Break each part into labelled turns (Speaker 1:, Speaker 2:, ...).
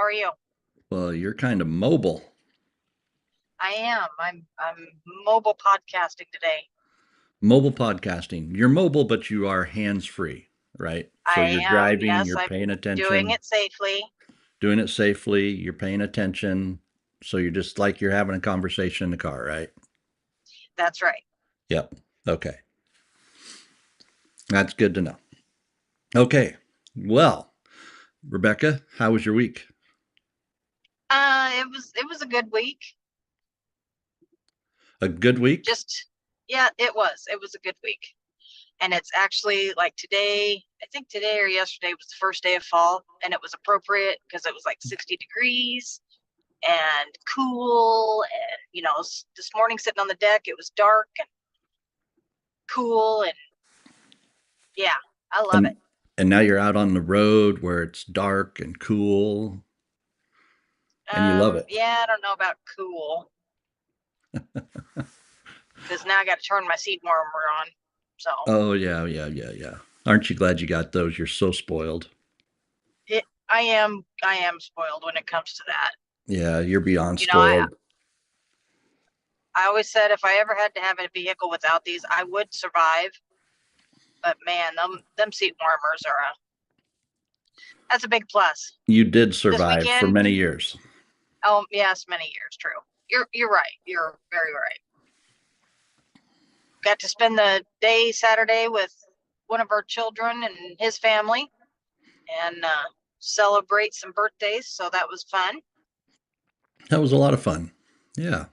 Speaker 1: are you?
Speaker 2: Well, you're kind of mobile.
Speaker 1: I am. I'm mobile podcasting today.
Speaker 2: Mobile podcasting. You're mobile, but you are hands free, right? So
Speaker 1: I
Speaker 2: you're
Speaker 1: am.
Speaker 2: driving,
Speaker 1: Yes,
Speaker 2: you're
Speaker 1: I'm
Speaker 2: paying
Speaker 1: doing
Speaker 2: attention,
Speaker 1: it safely.
Speaker 2: doing it safely, you're paying attention. So you're just like you're having a conversation in the car, right?
Speaker 1: That's right.
Speaker 2: Yep. Okay. That's good to know. Okay. Well, Rebecca, how was your week?
Speaker 1: It was a good week.
Speaker 2: A good week?
Speaker 1: Just yeah, it was. It was a good week. And it's actually like today, I think today or yesterday was the first day of fall, and it was appropriate because it was like 60 degrees and cool. And this morning sitting on the deck, it was dark and cool, and yeah, I love it.
Speaker 2: And and now you're out on the road where it's dark and cool and you love it.
Speaker 1: Yeah, I don't know about cool because now I got to turn my seat warmer on. So
Speaker 2: Oh yeah. Aren't you glad you got those? You're so spoiled.
Speaker 1: I am spoiled when it comes to that.
Speaker 2: Yeah, you're beyond
Speaker 1: You know, I
Speaker 2: spoiled.
Speaker 1: I always said if I ever had to have a vehicle without these, I would survive. But man, them seat warmers are that's a big plus.
Speaker 2: You did
Speaker 1: This
Speaker 2: survive for
Speaker 1: weekend,
Speaker 2: many years.
Speaker 1: oh yes, many years, true. You're right. You're very right. Got to spend the day Saturday with one of our children and his family, and celebrate some birthdays. So that was fun.
Speaker 2: That was a lot of fun. Yeah.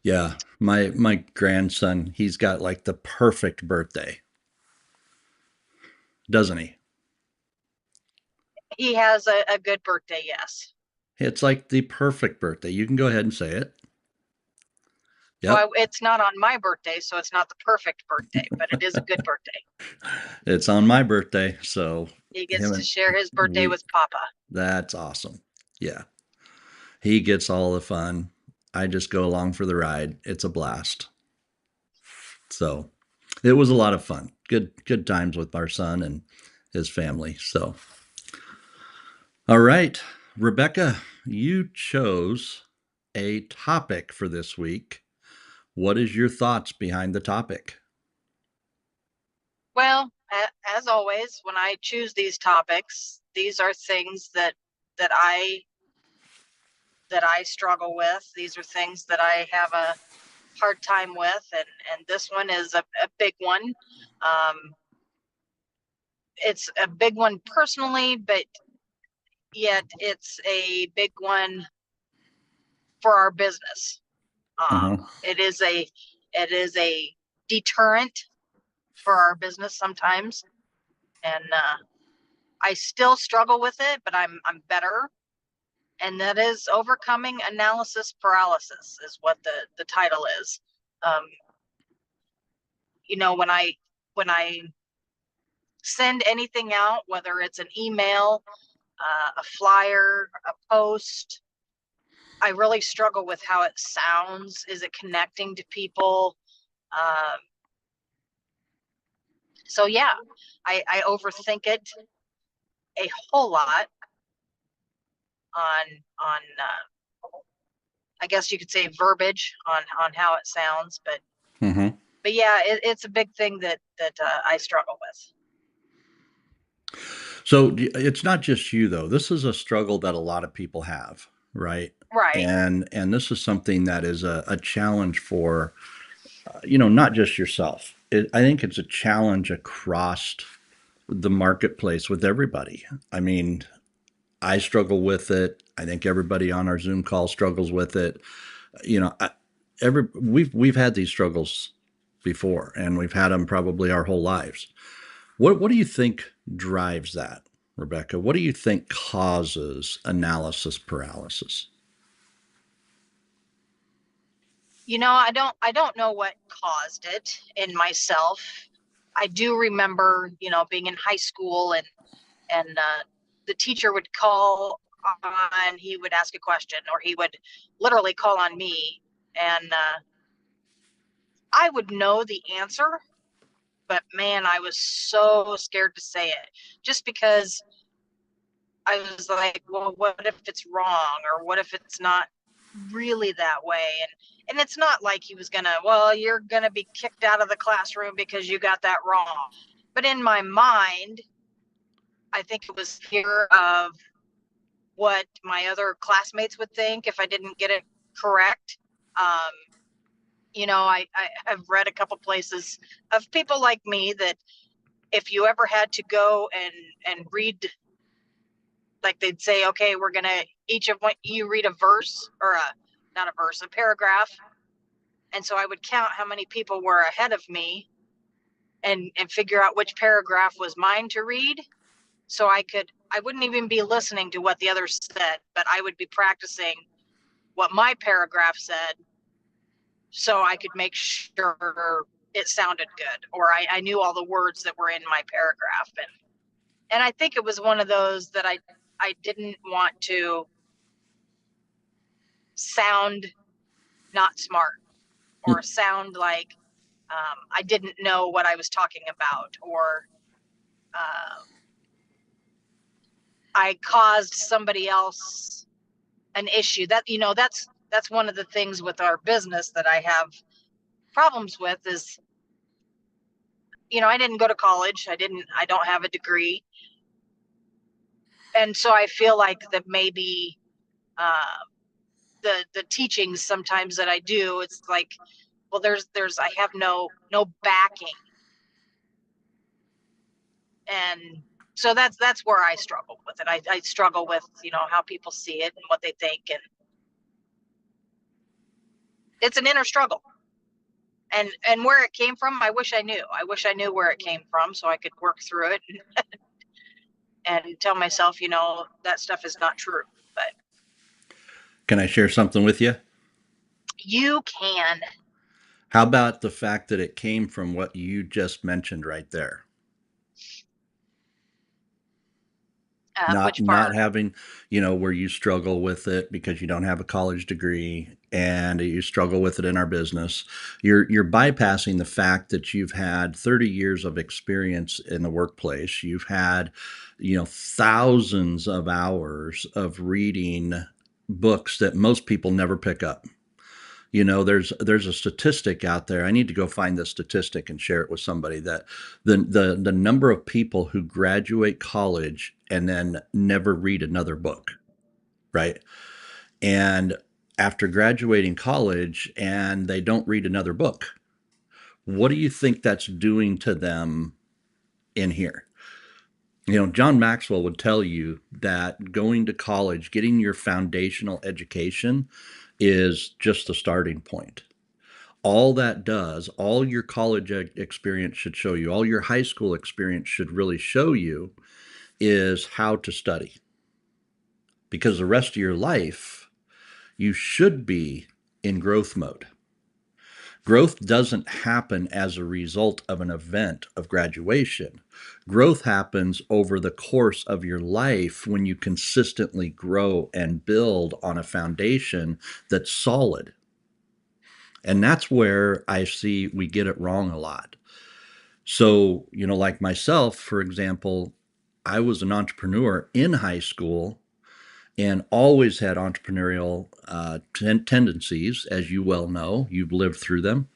Speaker 2: Yeah. My grandson, he's got like the perfect birthday, doesn't he?
Speaker 1: He has a good birthday, yes.
Speaker 2: It's like the perfect birthday. You can go ahead and say it. Yep.
Speaker 1: Well, it's not on my birthday, so it's not the perfect birthday, but it is a good birthday.
Speaker 2: It's on my birthday, so
Speaker 1: He
Speaker 2: him
Speaker 1: gets to
Speaker 2: and
Speaker 1: share his birthday
Speaker 2: we
Speaker 1: with Papa.
Speaker 2: that's awesome. Yeah. He gets all the fun. I just go along for the ride. It's a blast. So it was a lot of fun. Good times with our son and his family. So all right, Rebecca, you chose a topic for this week. What is your thoughts behind the topic?
Speaker 1: Well, as always, when I choose these topics, these are things that I that I struggle with. These are things that I have a hard time with, and this one is a big one. It's a big one personally, but yet it's a big one for our business.
Speaker 2: Uh-huh.
Speaker 1: It is a deterrent for our business sometimes, and I still struggle with it, but I'm better. And that is overcoming analysis paralysis is what the title is. Um, when I send anything out, whether it's an email, a flyer, a post, I really struggle with how it sounds. Is it connecting to people? Um, so yeah, I overthink it a whole lot on I guess you could say verbiage on how it sounds,
Speaker 2: Mm-hmm.
Speaker 1: but yeah, it's a big thing that I struggle with.
Speaker 2: So it's not just you though. This is a struggle that a lot of people have, right?
Speaker 1: Right.
Speaker 2: And this is something that is a challenge for not just yourself. I think it's a challenge across the marketplace with everybody. I mean, I struggle with it. I think everybody on our Zoom call struggles with it. You know, we've had these struggles before, and we've had them probably our whole lives. What do you think drives that, Rebecca? What do you think causes analysis paralysis?
Speaker 1: I don't know what caused it in myself. I do remember, being in high school, and the teacher would call on, he would ask a question, or he would literally call on me, and I would know the answer, but man, I was so scared to say it, just because I was like, well, what if it's wrong, or what if it's not really that way? And it's not like he was gonna, well, you're gonna be kicked out of the classroom because you got that wrong. But in my mind, I think it was fear of what my other classmates would think if I didn't get it correct. Um, I have read a couple places of people like me that if you ever had to go and read, like they'd say, okay, we're gonna each of what you read a verse or a not a verse, a paragraph, and so I would count how many people were ahead of me and figure out which paragraph was mine to read. So I wouldn't even be listening to what the others said, but I would be practicing what my paragraph said so I could make sure it sounded good, or I knew all the words that were in my paragraph. And I think it was one of those that I didn't want to sound not smart or sound like I didn't know what I was talking about, or I caused somebody else an issue. That's one of the things with our business that I have problems with is, I didn't go to college. I don't have a degree. And so I feel like that maybe uh, the teachings sometimes that I do, it's like, well, I have no backing, and so that's where I struggle with it. I struggle with how people see it and what they think, and it's an inner struggle. And where it came from, I wish I knew where it came from so I could work through it and tell myself, that stuff is not true. But
Speaker 2: Can I share something with you?
Speaker 1: you can.
Speaker 2: How about the fact that it came from what you just mentioned right there? not
Speaker 1: Which
Speaker 2: not
Speaker 1: part?
Speaker 2: having, where you struggle with it because you don't have a college degree and you struggle with it in our business. You're bypassing the fact that you've had 30 years of experience in the workplace. You've had, thousands of hours of reading books that most people never pick up. There's a statistic out there. I need to go find the statistic and share it with somebody, that the number of people who graduate college and then never read another book, right? And after graduating college and they don't read another book, what do you think that's doing to them in here? John Maxwell would tell you that going to college, getting your foundational education is just the starting point. All that does, all your college experience should show you, all your high school experience should really show you, is how to study. Because the rest of your life, you should be in growth mode. Growth doesn't happen as a result of an event of graduation. Growth happens over the course of your life when you consistently grow and build on a foundation that's solid. And that's where I see we get it wrong a lot. So, like myself, for example, I was an entrepreneur in high school and always had entrepreneurial tendencies, as you well know. You've lived through them.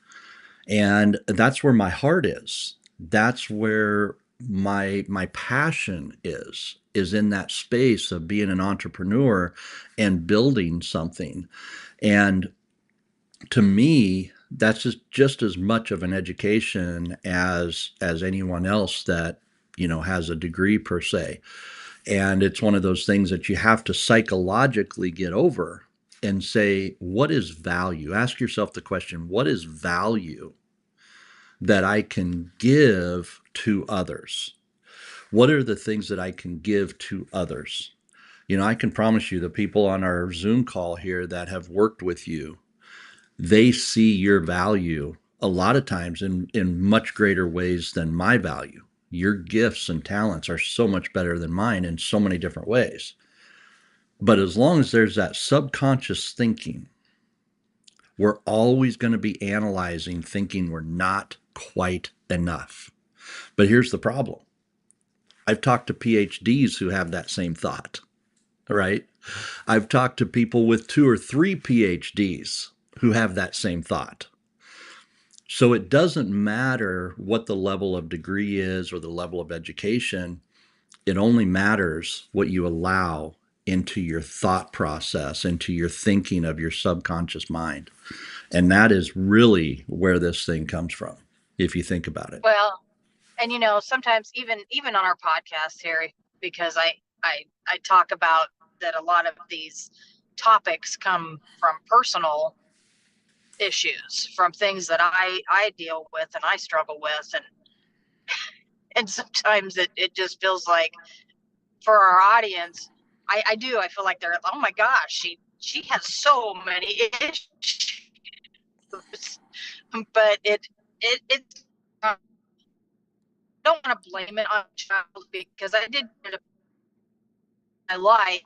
Speaker 2: And that's where my heart is. That's where my passion is in that space of being an entrepreneur and building something. And to me, that's just as much of an education as anyone else that has a degree per se. And it's one of those things that you have to psychologically get over and say, what is value? Ask yourself the question, what is value that I can give to others? What are the things that I can give to others? I can promise you, the people on our Zoom call here that have worked with you, they see your value a lot of times in much greater ways than my value. Your gifts and talents are so much better than mine in so many different ways. But as long as there's that subconscious thinking, we're always going to be analyzing, thinking we're not quite enough. But here's the problem. I've talked to PhDs who have that same thought, right? I've talked to people with 2 or 3 PhDs who have that same thought. So it doesn't matter what the level of degree is or the level of education. It only matters what you allow into your thought process, into your thinking of your subconscious mind. And that is really where this thing comes from, if you think about it.
Speaker 1: Well, and sometimes even on our podcast, Harry, because I talk about that a lot of these topics come from personal issues, from things that I deal with and I struggle with, and sometimes it just feels like for our audience, I feel like they're, oh my gosh, she has so many issues, but it I don't want to blame it on a child, because I did it in my life.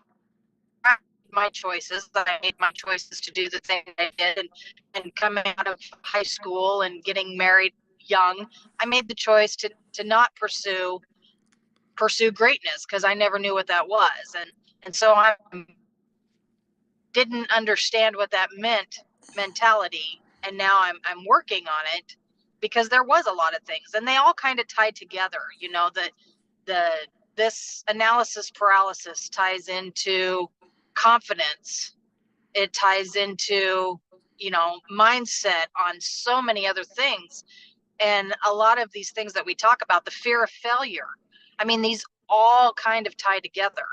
Speaker 1: I made my choices. I made my choices to do the thing I did, and coming out of high school and getting married young, I made the choice to not pursue greatness, because I never knew what that was, and so I didn't understand what that meant mentality, and now I'm working on it, because there was a lot of things, and they all kind of tied together. The this analysis paralysis ties into confidence. It ties into mindset on so many other things, and a lot of these things that we talk about, the fear of failure, I mean, these all kind of tie together.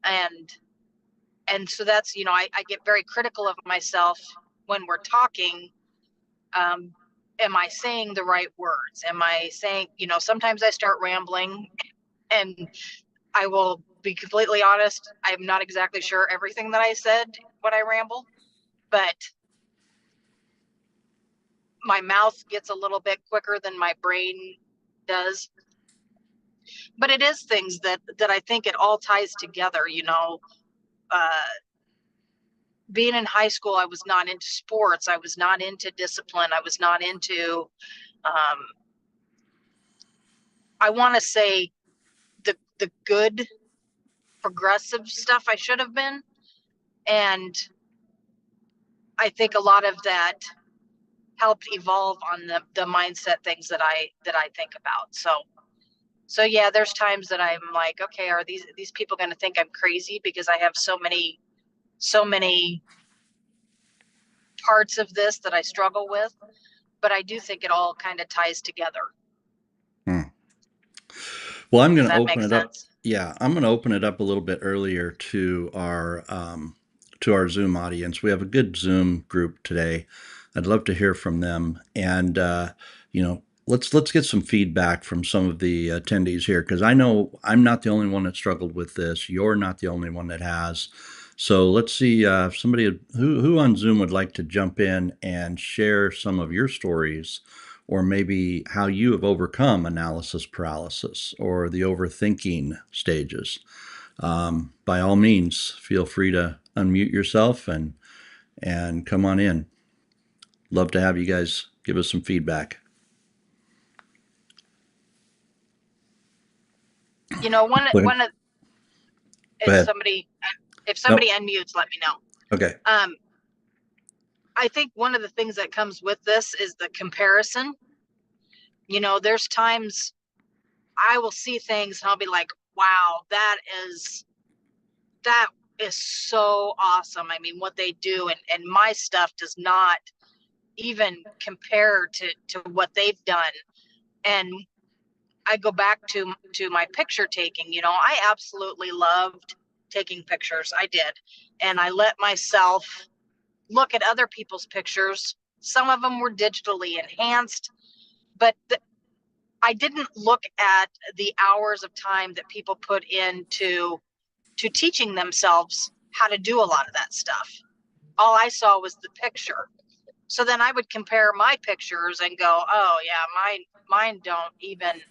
Speaker 1: And so that's, I get very critical of myself when we're talking. Am I saying the right words? Am I saying, sometimes I start rambling, and I will be completely honest, I'm not exactly sure everything that I said when I ramble, but my mouth gets a little bit quicker than my brain does. But it is things that I think it all ties together. uh, Being in high school, I was not into sports. I was not into discipline. I was not into, um, I want to say, the good progressive stuff I should have been. And I think a lot of that helped evolve on the mindset things that I think about. So yeah, there's times that I'm like, okay, are these people going to think I'm crazy because I have so many parts of this that I struggle with? But I do think it all kind of ties together.
Speaker 2: Hmm. Well, I'm
Speaker 1: Does
Speaker 2: going to
Speaker 1: that make
Speaker 2: open it up.
Speaker 1: sense?
Speaker 2: Yeah, I'm going to open it up a little bit earlier to our Zoom audience. We have a good Zoom group today. I'd love to hear from them, and let's get some feedback from some of the attendees here, because I know I'm not the only one that struggled with this. You're not the only one that has. So let's see if somebody who on Zoom would like to jump in and share some of your stories, or maybe how you have overcome analysis paralysis or the overthinking stages. By all means, feel free to unmute yourself and come on in. Love to have you guys give us some feedback.
Speaker 1: One
Speaker 2: Go ahead.
Speaker 1: one of
Speaker 2: Go
Speaker 1: if
Speaker 2: ahead.
Speaker 1: somebody if somebody
Speaker 2: Nope.
Speaker 1: unmutes, let me know.
Speaker 2: Okay.
Speaker 1: I think one of the things that comes with this is the comparison. There's times I will see things and I'll be like, wow, that is so awesome. I mean, what they do, and my stuff does not even compare to what they've done. And I go back to my picture taking. I absolutely loved taking pictures. I did. And I let myself look at other people's pictures. Some of them were digitally enhanced, but I didn't look at the hours of time that people put into teaching themselves how to do a lot of that stuff. All I saw was the picture. So then I would compare my pictures and go, oh yeah, mine don't even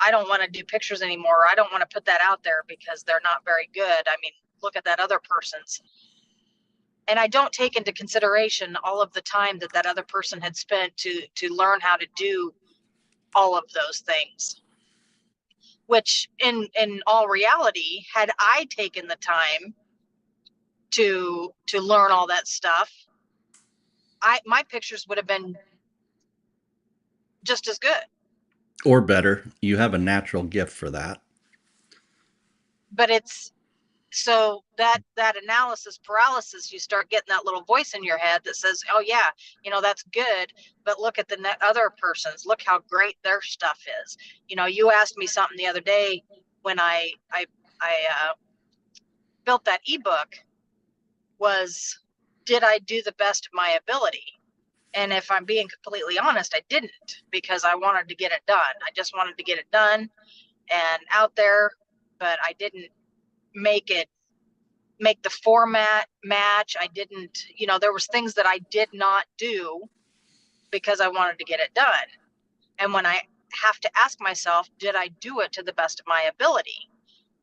Speaker 1: I don't want to do pictures anymore. I don't want to put that out there because they're not very good. I mean, look at that other person's. And I don't take into consideration all of the time that other person had spent to learn how to do all of those things. which in all reality, had I taken the time to learn all that stuff, my pictures would have been just as good.
Speaker 2: Or better. You have a natural gift for that.
Speaker 1: But it's so that analysis paralysis, you start getting that little voice in your head that says, oh yeah, that's good, but look at the other person's, look how great their stuff is. You asked me something the other day when I built that ebook, was, did I do the best of my ability? And if I'm being completely honest, I didn't, because I wanted to get it done. I just wanted to get it done and out there, but I didn't make the format match. I didn't, there was things that I did not do because I wanted to get it done. And when I have to ask myself, did I do it to the best of my ability?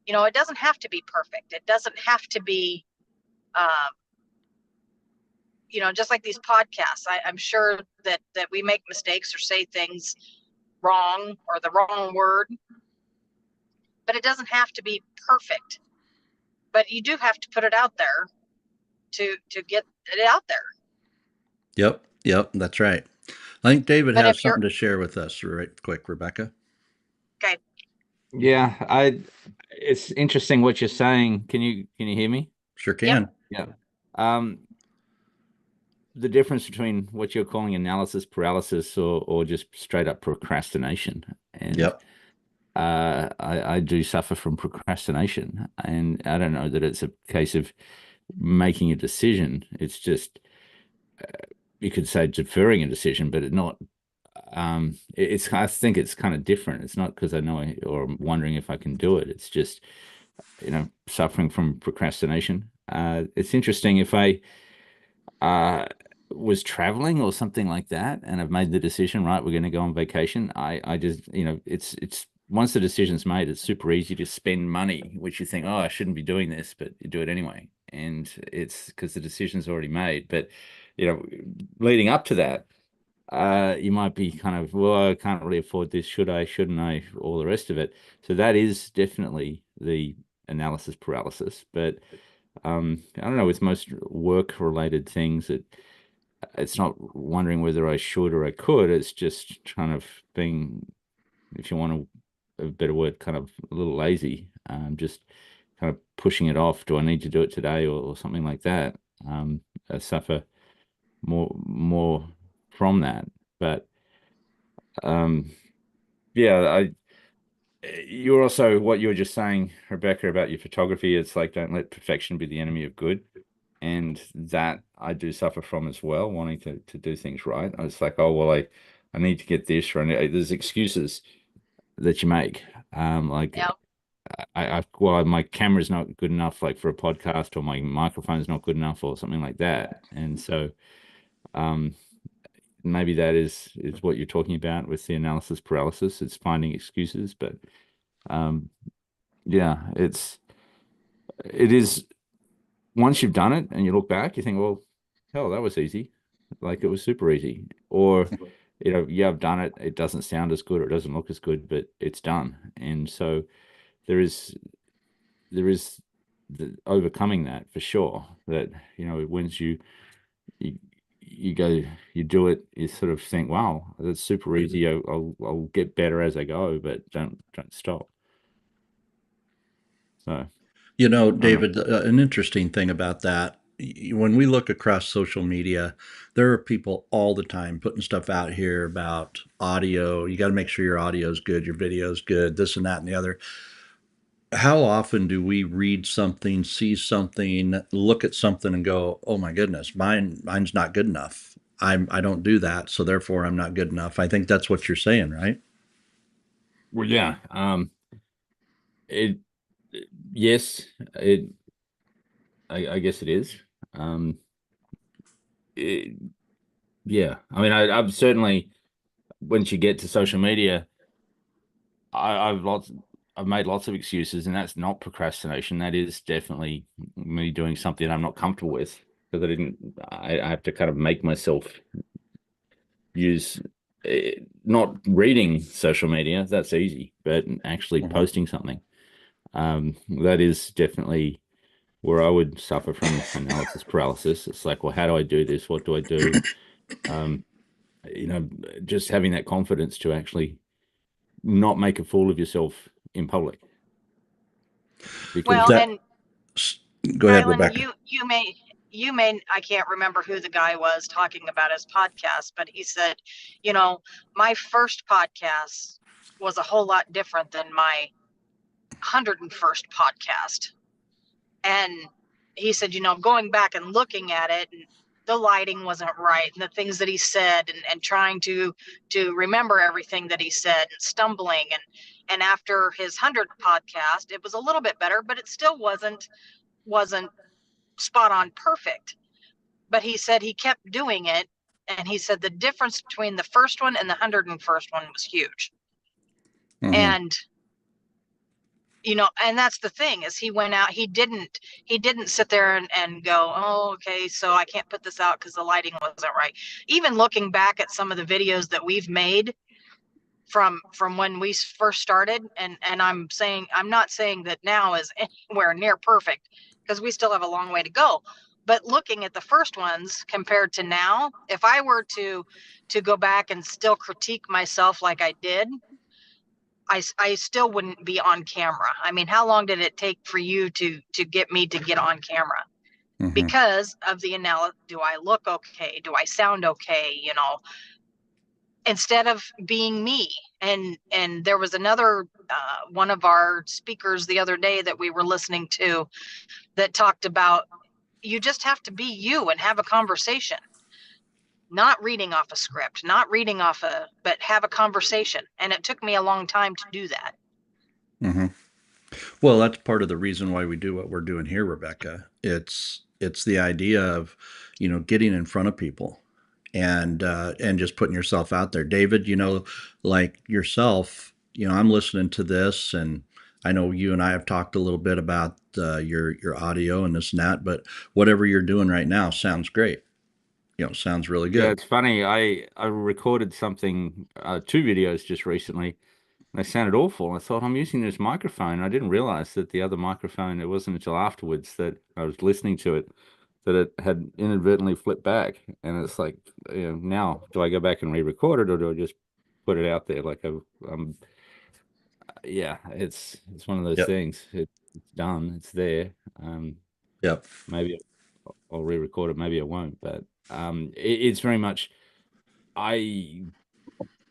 Speaker 1: It doesn't have to be perfect. It doesn't have to be, um, just like these podcasts. I'm sure that we make mistakes or say things wrong or the wrong word, but it doesn't have to be perfect. But you do have to put it out there to get it out there.
Speaker 2: Yep. Yep. That's right. I think David
Speaker 1: But
Speaker 2: has
Speaker 1: if you're
Speaker 2: something to share with us right quick, Rebecca.
Speaker 1: okay,
Speaker 3: Yeah, it's interesting what you're saying. Can you hear me?
Speaker 2: Sure
Speaker 1: yep,
Speaker 2: can.
Speaker 3: Yeah. Um, the difference between what you're calling analysis paralysis or just straight up procrastination. And
Speaker 2: Yep.
Speaker 3: I do suffer from procrastination, and I don't know that it's a case of making a decision. It's just you could say deferring a decision, but it's not. It's I think it's kind of different. It's not because I know or I'm wondering if I can do it. It's just suffering from procrastination. It's interesting if I uh, was traveling or something like that, and I've made the decision, right, we're going to go on vacation. I just, it's once the decision's made, it's super easy to spend money, which you think, oh, I shouldn't be doing this, but you do it anyway. And it's because the decision's already made. But, leading up to that, you might be kind of, well, I can't really afford this. Should I? Shouldn't I? All the rest of it. So that is definitely the analysis paralysis. But I don't know, with most work-related things, it's not wondering whether I should or I could. It's just kind of being, if you want a better word, kind of a little lazy. Just kind of pushing it off. Do I need to do it today or something like that? I suffer more from that. But um, yeah, you're also what you were just saying, Rebecca, about your photography. It's like, don't let perfection be the enemy of good. And that I do suffer from as well, wanting to do things right. I was like, oh, well, I need to get this, or there's excuses that you make. Like
Speaker 1: yeah,
Speaker 3: well, my camera's not good enough, like for a podcast, or my microphone's not good enough, or something like that. And so, um, maybe that is what you're talking about with the analysis paralysis. It's finding excuses, but um, yeah, it is. Once you've done it and you look back, you think, well, hell, that was easy. Like it was super easy. Or, yeah, I've done it. It doesn't sound as good or it doesn't look as good, but it's done. And so there is the overcoming that for sure. That, once you you go, you do it, you sort of think, wow, that's super easy. I'll get better as I go, but don't stop. So I don't know.
Speaker 2: David, an interesting thing about that, when we look across social media, there are people all the time putting stuff out here about audio. You got to make sure your audio is good, your video is good, this and that and the other. How often do we read something, see something, look at something, and go, "Oh my goodness, mine's not good enough. I don't do that, so therefore I'm not good enough." I think that's what you're saying, right?
Speaker 3: Well, yeah. It yes, it I guess it is. Um, it, yeah. I mean, I've certainly once you get to social media, I've I've made lots of excuses, and that's not procrastination. That is definitely me doing something I'm not comfortable with because I didn't. I have to kind of make myself use not reading social media, that's easy, but actually
Speaker 2: Mhm.
Speaker 3: posting something, that is definitely where I would suffer from analysis paralysis. It's like, well, how do I do this? What do I do? Um, you know, just having that confidence to actually not make a fool of yourself in public. Because
Speaker 1: Well,
Speaker 2: That
Speaker 1: and
Speaker 2: Go ahead,
Speaker 1: Kylan,
Speaker 2: Rebecca.
Speaker 1: you may I can't remember who the guy was talking about his podcast, but he said, you know, my first podcast was a whole lot different than my 101st podcast. And he said, going back and looking at it, and the lighting wasn't right, and the things that he said, and trying to remember everything that he said, and stumbling, and after his 100th podcast, it was a little bit better, but it still wasn't spot on perfect. But he said he kept doing it, and he said the difference between the first one and the 101st one was huge.
Speaker 2: Hmm.
Speaker 1: And and that's the thing, is he went out, he didn't sit there and go, oh, okay, so I can't put this out because the lighting wasn't right. Even looking back at some of the videos that we've made from when we first started, and I'm not saying that now is anywhere near perfect, because we still have a long way to go. But looking at the first ones compared to now, if I were to go back and still critique myself like I did, I still wouldn't be on camera. I mean, how long did it take for you to get me to get on camera?
Speaker 2: Hmm.
Speaker 1: Because of the analysis, do I look okay? Do I sound okay? Instead of being me. And there was another one of our speakers the other day that we were listening to that talked about, you just have to be you and have a conversation, not reading off a script, not reading off but have a conversation. And it took me a long time to do that.
Speaker 2: Hmm. Well, that's part of the reason why we do what we're doing here, Rebecca. It's the idea of, getting in front of people and just putting yourself out there. David, like yourself, I'm listening to this, and I know you and I have talked a little bit about your audio and this and that, but whatever you're doing right now sounds great. Sounds really
Speaker 3: yeah,
Speaker 2: good.
Speaker 3: it's funny. I recorded something, two videos just recently. They sounded awful. I thought I'm using this microphone. I didn't realize that the other microphone, it wasn't until afterwards that I was listening to it that it had inadvertently flipped back. And it's like, now do I go back and re-record it, or do I just put it out there? Yeah, it's one of those
Speaker 2: Yep.
Speaker 3: things. It's done. It's there. Um,
Speaker 2: Yep.
Speaker 3: Maybe I'll re-record it. Maybe I won't. But it's very much. I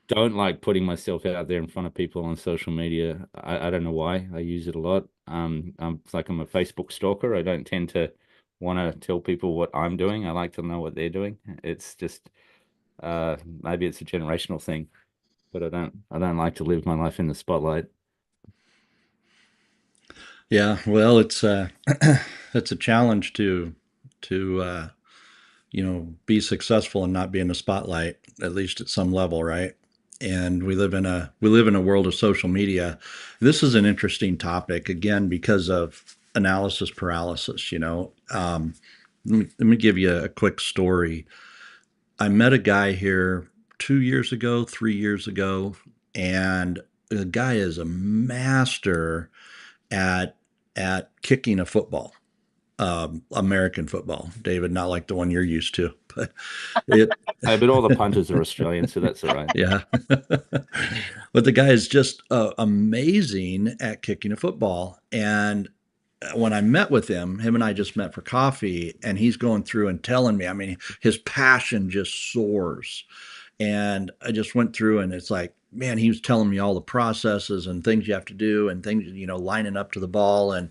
Speaker 3: don't like putting myself out there in front of people on social media. I don't know why. I use it a lot. It's like I'm a Facebook stalker. I don't tend to want to tell people what I'm doing. I like to know what they're doing. It's just maybe it's a generational thing, but I don't like to live my life in the spotlight.
Speaker 2: Yeah. Well, it's it's a challenge to be successful and not be in the spotlight, at least at some level, right? And we live in a world of social media. This is an interesting topic, again, because of analysis paralysis. Let me give you a quick story. I met a guy here 2 years ago, 3 years ago, and the guy is a master at kicking a football, American football, David, not like the one you're used to, but it,
Speaker 3: Hey, but all the punters are Australian, so that's all right.
Speaker 2: yeah. But the guy is just amazing at kicking a football. And when I met with him and I just met for coffee, and he's going through and telling me, I mean, his passion just soars. And I just went through, and it's like, man, he was telling me all the processes and things you have to do, and things, lining up to the ball, and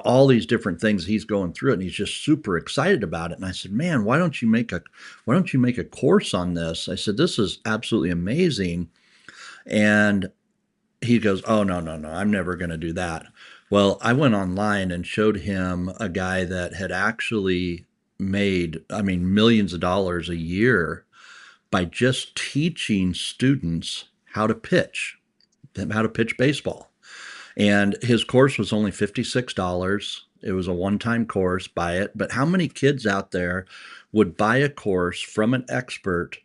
Speaker 2: all these different things he's going through it, and he's just super excited about it. And I said, man, why don't you make a course on this? I said, this is absolutely amazing. And he goes, oh, no, no, no, I'm never going to do that. Well, I went online and showed him a guy that had actually made, I mean, millions of dollars a year by just teaching students how to pitch baseball. And his course was only $56. It was a one-time course, buy it. But how many kids out there would buy a course from an expert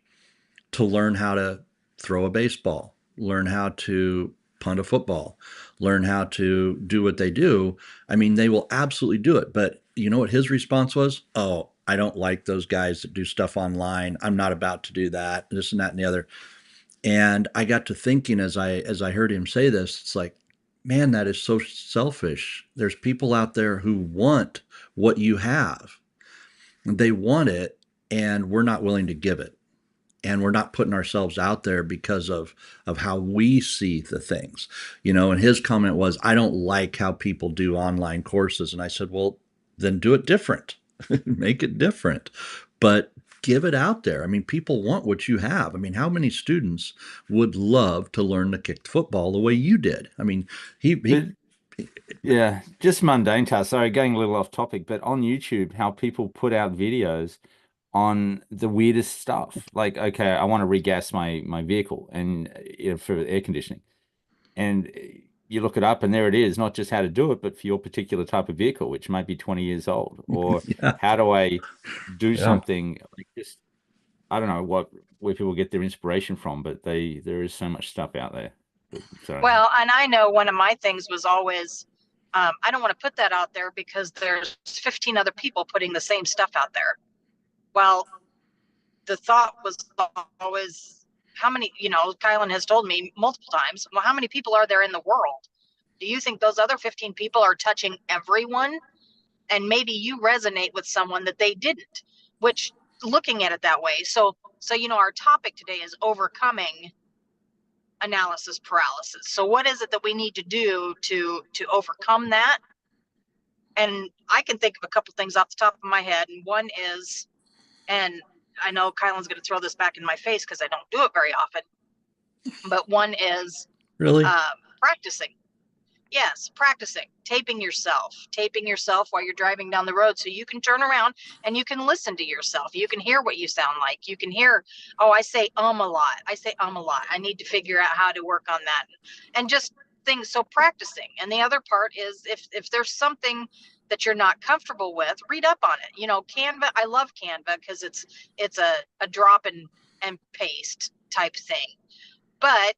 Speaker 2: to learn how to throw a baseball, learn how to punt a football, learn how to do what they do. I mean, they will absolutely do it. But you know what his response was? Oh, I don't like those guys that do stuff online. I'm not about to do that, this and that and the other. And I got to thinking as I heard him say this, it's like, man, that is so selfish. There's people out there who want what you have. They want it, and we're not willing to give it, and we're not putting ourselves out there because of how we see the things, and his comment was, I don't like how people do online courses. And I said, well, then do it different. Make it different, but give it out there. I mean, people want what you have. I mean, how many students would love to learn to kick football the way you did? I mean, he
Speaker 3: But yeah, just mundane tasks. Sorry, going a little off topic, but on YouTube, how people put out videos on the weirdest stuff. Like, okay, I want to regas my vehicle and for air conditioning. And you look it up and there it is, not just how to do it, but for your particular type of vehicle, which might be 20 years old. Or
Speaker 2: yeah,
Speaker 3: how do I do
Speaker 2: yeah,
Speaker 3: something like just I don't know where people get their inspiration from, but there is so much stuff out there. So
Speaker 1: Well, and I know one of my things was always, I don't want to put that out there because there's 15 other people putting the same stuff out there. Well, the thought was always, how many, Kylan has told me multiple times, well, how many people are there in the world? Do you think those other 15 people are touching everyone? And maybe you resonate with someone that they didn't, which looking at it that way. So, our topic today is overcoming analysis paralysis. So what is it that we need to do to overcome that? And I can think of a couple things off the top of my head. And one is, and I know Kylan's going to throw this back in my face because I don't do it very often, but one is
Speaker 2: really.
Speaker 1: um, practicing. Yes, practicing, taping yourself while you're driving down the road so you can turn around and you can listen to yourself. You can hear what you sound like. You can hear, oh, I say a lot. I say a lot. I need to figure out how to work on that. And just things. So practicing. And the other part is if there's something that you're not comfortable with, read up on it. Canva, I love Canva because it's a drop and paste type thing. But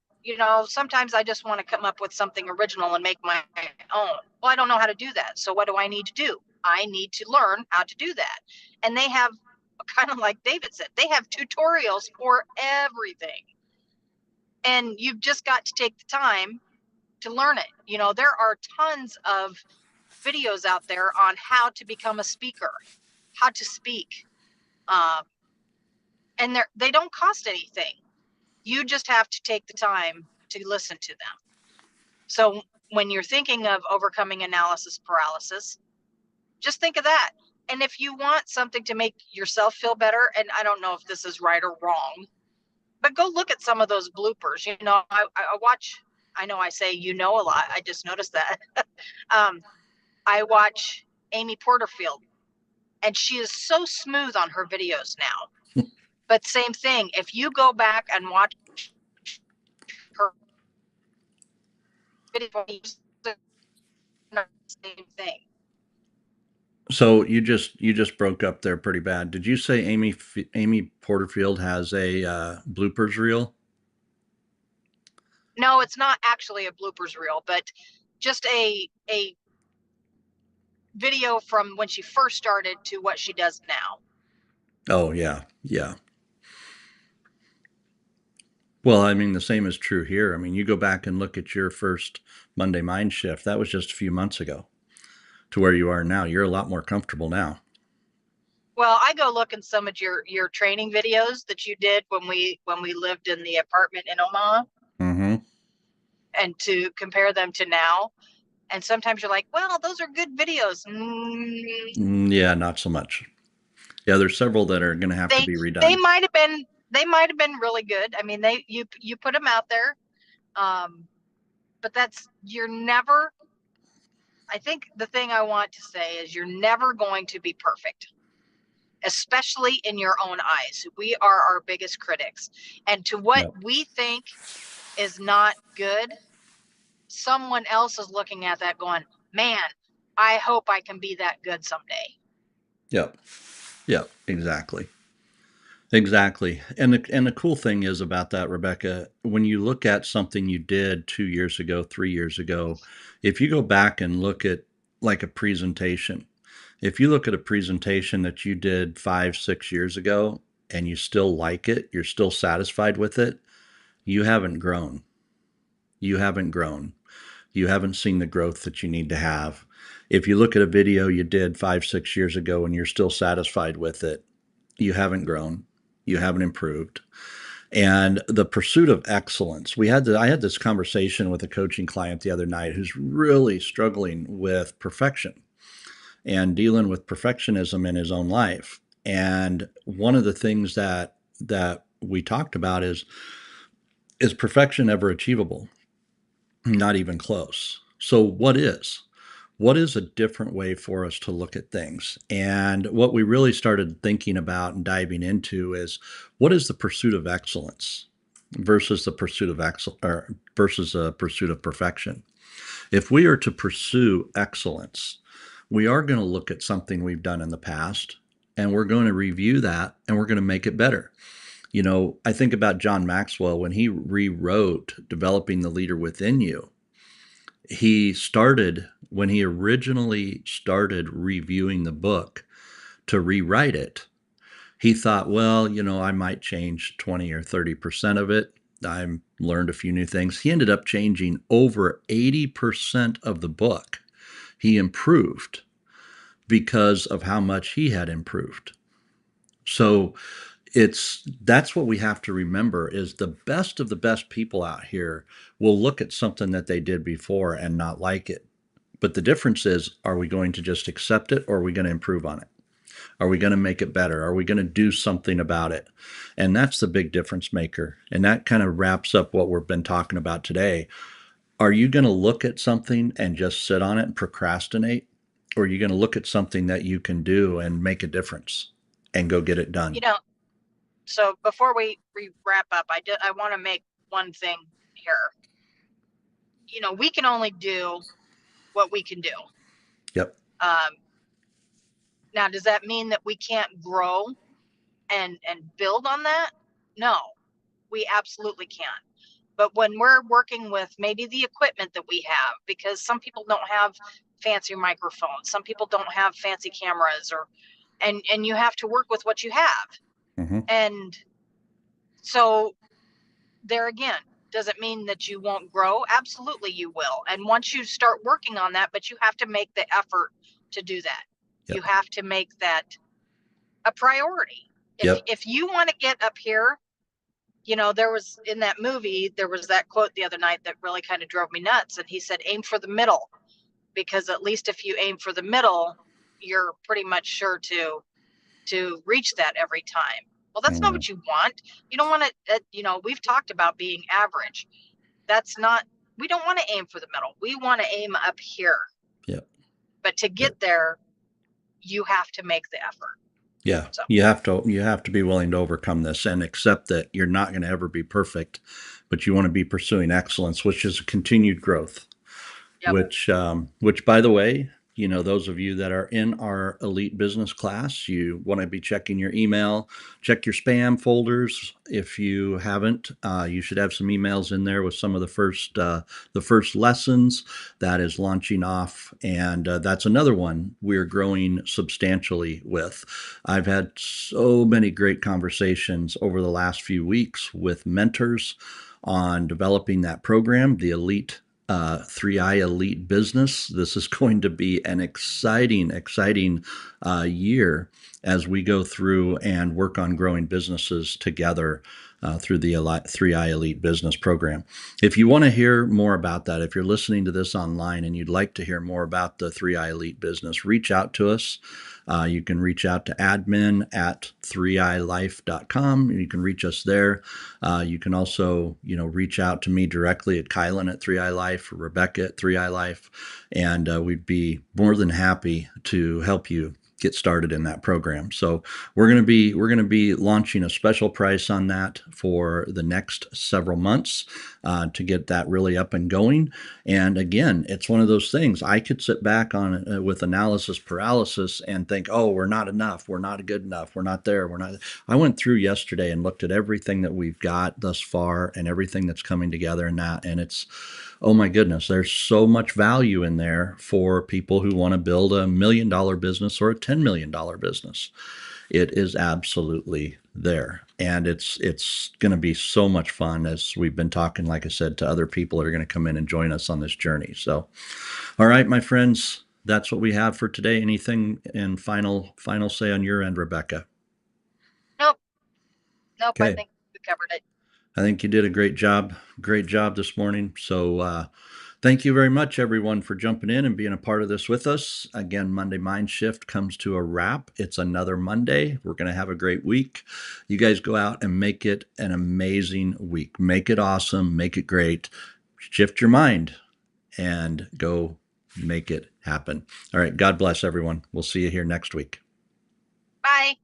Speaker 1: sometimes I just want to come up with something original and make my own. Well, I don't know how to do that. So what do I need to do? I need to learn how to do that. And they have, kind of like David said, they have tutorials for everything. And you've just got to take the time to learn it. There are tons of videos out there on how to become a speaker, how to speak. Um, and they don't cost anything. You just have to take the time to listen to them. So when you're thinking of overcoming analysis paralysis, just think of that. And if you want something to make yourself feel better, and I don't know if this is right or wrong, but go look at some of those bloopers. I watch, I know I say, a lot. I just noticed that. I watch Amy Porterfield, and she is so smooth on her videos now. But same thing, if you go back and watch her videos, same thing.
Speaker 2: So you just broke up there pretty bad. Did you say Amy Porterfield has a bloopers reel?
Speaker 1: No, it's not actually a bloopers reel, but just a video from when she first started to what she does now.
Speaker 2: Oh yeah, yeah. Well, I mean, the same is true here. I mean, you go back and look at your first Monday Mind Shift. That was just a few months ago to where you are now. You're a lot more comfortable now.
Speaker 1: Well, I go look in some of your training videos that you did when we lived in the apartment in Omaha,
Speaker 2: Mm-hmm.
Speaker 1: and to compare them to now. And sometimes you're like, well, those are good videos.
Speaker 2: Yeah, not so much. Yeah, there's several that are going to have to
Speaker 1: They
Speaker 2: be
Speaker 1: they
Speaker 2: redone.
Speaker 1: might have been really good. I mean, you put them out there, but you're never. I think the thing I want to say is you're never going to be perfect, especially in your own eyes. We are our biggest critics. And to what
Speaker 2: Yeah,
Speaker 1: we think is not good, someone else is looking at that going, man, I hope I can be that good someday.
Speaker 2: yeah, yeah, exactly. Exactly. And the cool thing is about that, Rebecca, when you look at something you did 2 years ago, 3 years ago, if you go back and look at like a presentation, if you look at a presentation that you did 5, 6 years ago and you still like it, you're still satisfied with it, you haven't grown. You haven't grown. You haven't seen the growth that you need to have. If you look at a video you did 5, 6 years ago and you're still satisfied with it, you haven't grown. You haven't improved. And the pursuit of excellence. I had this conversation with a coaching client the other night who's really struggling with perfection and dealing with perfectionism in his own life. And one of the things that we talked about is perfection ever achievable? Not even close. So what is? What is a different way for us to look at things? And what we really started thinking about and diving into is what is the pursuit of excellence versus the pursuit of versus a pursuit of perfection. If we are to pursue excellence, we are going to look at something we've done in the past and we're going to review that and we're going to make it better. You know, I think about John Maxwell when he rewrote Developing the Leader Within You. He started, when he originally started reviewing the book to rewrite it, he thought, well, you know, I might change 20 or 30% of it. I learned a few new things. He ended up changing over 80% of the book. He improved because of how much he had improved. So that's what we have to remember is the best of the best people out here will look at something that they did before and not like it. But the difference is, are we going to just accept it or are we going to improve on it? Are we going to make it better? Are we going to do something about it? And that's the big difference maker. And that kind of wraps up what we've been talking about today. Are you going to look at something and just sit on it and procrastinate? Or are you going to look at something that you can do and make a difference and go get it
Speaker 1: You
Speaker 2: done?
Speaker 1: know, so before we wrap up, I want to make one thing here. We can only do what we can do.
Speaker 2: Yep.
Speaker 1: Um, Now, does that mean that we can't grow and build on that? No, we absolutely can. But when we're working with maybe the equipment that we have, because some people don't have fancy microphones, some people don't have fancy cameras, and you have to work with what you have.
Speaker 2: Mm-hmm.
Speaker 1: And so there again, does it mean that you won't grow? Absolutely you will. And once you start working on that, but you have to make the effort to do that. You
Speaker 2: Yep.
Speaker 1: have to make that a priority. If
Speaker 2: Yep.
Speaker 1: if you want to get up here, there was in that movie, there was that quote the other night that really kind of drove me nuts. And he said, aim for the middle, because at least if you aim for the middle, you're pretty much sure to reach that every time. Well, that's not
Speaker 2: Mm-hmm.
Speaker 1: what you want. You don't want to, we've talked about being average. That's not, we don't want to aim for the middle. We want to aim up here.
Speaker 2: Yep.
Speaker 1: But to
Speaker 2: Yep.
Speaker 1: get there, you have to make the effort.
Speaker 2: Yeah,
Speaker 1: So,
Speaker 2: you have to be willing to overcome this and accept that you're not going to ever be perfect, but you want to be pursuing excellence, which is a continued growth.
Speaker 1: yep.
Speaker 2: Which by the way, those of you that are in our elite business class, you want to be checking your email, check your spam folders. If you haven't, you should have some emails in there with some of the first lessons that is launching off, and that's another one we're growing substantially with. I've had so many great conversations over the last few weeks with mentors on developing that program, the elite 3i Elite Business. This is going to be an exciting year as we go through and work on growing businesses together through the 3i Elite Business Program. If you want to hear more about that, if you're listening to this online and you'd like to hear more about the 3i Elite Business, reach out to us. You can reach out to admin at 3ilife.com. You can reach us there. You can also, reach out to me directly at Kylan at 3i Life or Rebecca at 3i Life, and we'd be more than happy to help you get started in that program. So we're going to be launching a special price on that for the next several months. to get that really up and going. And again, it's one of those things I could sit back on with analysis paralysis and think, oh, we're not enough. We're not good enough. We're not there. We're not. I went through yesterday and looked at everything that we've got thus far and everything that's coming together in that. And it's, oh my goodness, there's so much value in there for people who want to build $1 million business or a $10 million business. It is absolutely there, and it's going to be so much fun as we've been talking, like I said, to other people that are going to come in and join us on this journey. So, all right, my friends, that's what we have for today. Anything in final say on your end, Rebecca?
Speaker 1: Nope, nope. I
Speaker 2: Okay,
Speaker 1: think we covered it.
Speaker 2: I think you did a great job this morning. So thank you very much, everyone, for jumping in and being a part of this with us. Again, Monday Mind Shift comes to a wrap. It's another Monday. We're going to have a great week. You guys go out and make it an amazing week. Make it awesome. Make it great. Shift your mind and go make it happen. All right. God bless everyone. We'll see you here next week.
Speaker 1: Bye.